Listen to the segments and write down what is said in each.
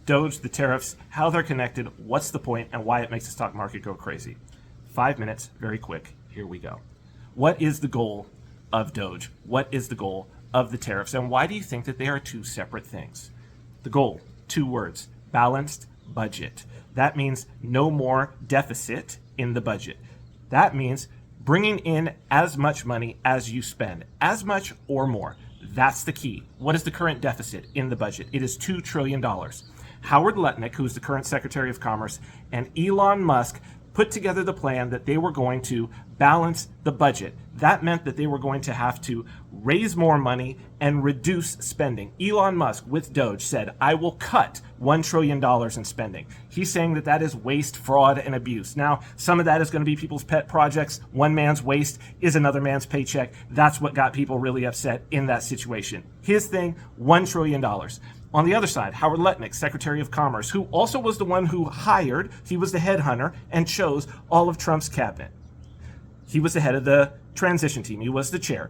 DOGE, the tariffs, how they're connected, what's the point, and why it makes the stock market go crazy. 5 minutes, very quick. Here we go. What is the goal of DOGE? What is the goal of the tariffs? And why do you think that they are two separate things? The goal, 2 words, balanced budget. That means no more deficit in the budget. That means bringing in as much money as you spend, as much or more. That's the key. What is the current deficit in the budget? It is $2 trillion. Howard Lutnick, who is the current Secretary of Commerce, and Elon Musk put together the plan that they were going to balance the budget. That meant that they were going to have to raise more money and reduce spending. Elon Musk, with DOGE, said, I will cut $1 trillion in spending. He's saying that that is waste, fraud, and abuse. Now, some of that is going to be people's pet projects. One man's waste is another man's paycheck. That's what got people really upset in that situation. His thing, $1 trillion. On the other side, Howard Lutnick, Secretary of Commerce, who also was the one who hired, he was the headhunter and chose all of Trump's cabinet. He was the head of the transition team. He was the chair.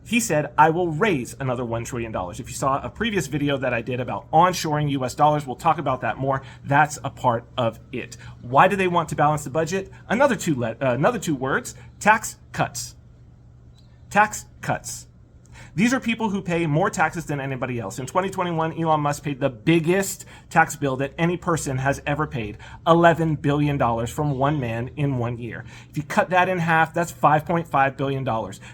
He said, I will raise another $1 trillion. If you saw a previous video that I did about onshoring US dollars, we'll talk about that more. That's a part of it. Why do they want to balance the budget? Another two words, tax cuts. Tax cuts. These are people who pay more taxes than anybody else. In 2021, Elon Musk paid the biggest tax bill that any person has ever paid, $11 billion from one man in 1 year. If you cut that in half, that's $5.5 billion.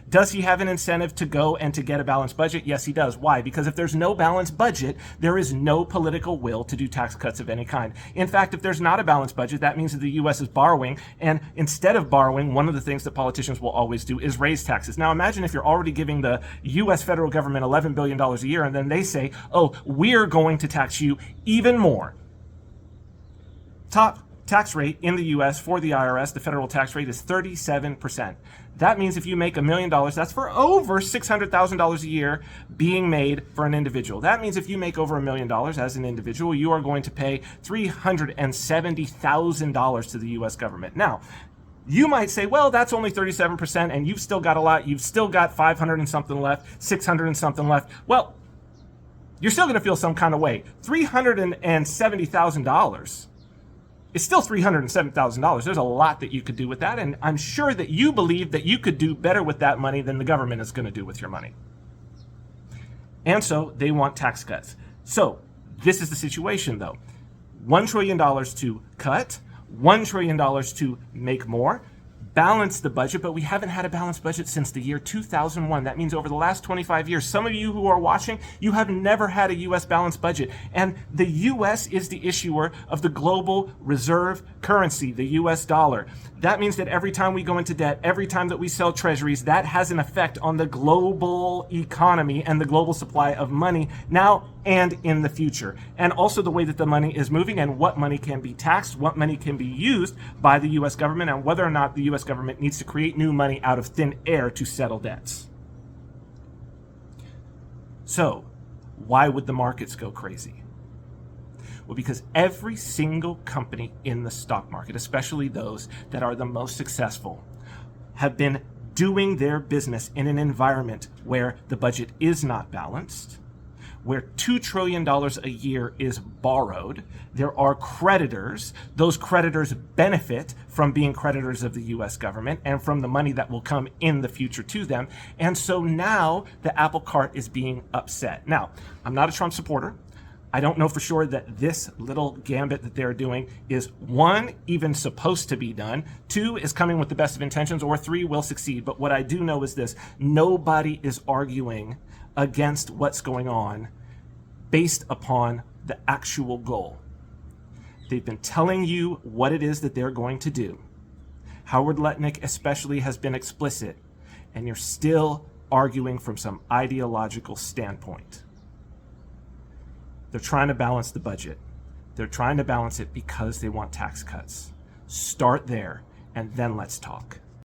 Does he have an incentive to go and to get a balanced budget? Yes, he does. Why? Because if there's no balanced budget, there is no political will to do tax cuts of any kind. In fact, if there's not a balanced budget, that means that the U.S. is borrowing. And instead of borrowing, one of the things that politicians will always do is raise taxes. Now, imagine if you're already giving the U.S. federal government $11 billion a year, and then they say, oh, we're going to tax you even more. Top tax rate in the U.S. for the IRS, the federal tax rate is 37%. That means if you make $1 million, that's for over $600,000 a year being made for an individual. That means if you make over $1 million as an individual, you are going to pay $370,000 to the U.S. government. Now, you might say, well, that's only 37%, and you've still got a lot. You've still got 500 and something left, 600 and something left. Well, you're still going to feel some kind of way. $370,000 is still $307,000. There's a lot that you could do with that, and I'm sure that you believe that you could do better with that money than the government is going to do with your money. And so they want tax cuts. So this is the situation, though. $1 trillion to cut, $1 trillion to make more, balance the budget, but we haven't had a balanced budget since the year 2001. That means over the last 25 years, some of you who are watching, you have never had a U.S. balanced budget. And the U.S. is the issuer of the global reserve currency, the U.S. dollar. That means that every time we go into debt, every time that we sell treasuries, that has an effect on the global economy and the global supply of money now and in the future. And also the way that the money is moving and what money can be taxed, what money can be used by the U.S. government, and whether or not the U.S. government needs to create new money out of thin air to settle debts. So, why would the markets go crazy? Well, because every single company in the stock market, especially those that are the most successful, have been doing their business in an environment where the budget is not balanced, where $2 trillion a year is borrowed. There are creditors. Those creditors benefit from being creditors of the U.S. government and from the money that will come in the future to them. And so now the apple cart is being upset. Now, I'm not a Trump supporter. I don't know for sure that this little gambit that they're doing is, 1, even supposed to be done, 2, is coming with the best of intentions, or 3, will succeed. But what I do know is this: nobody is arguing against what's going on based upon the actual goal. They've been telling you what it is that they're going to do. Howard Lutnick especially has been explicit, and you're still arguing from some ideological standpoint. They're trying to balance the budget. They're trying to balance it because they want tax cuts. Start there, and then let's talk.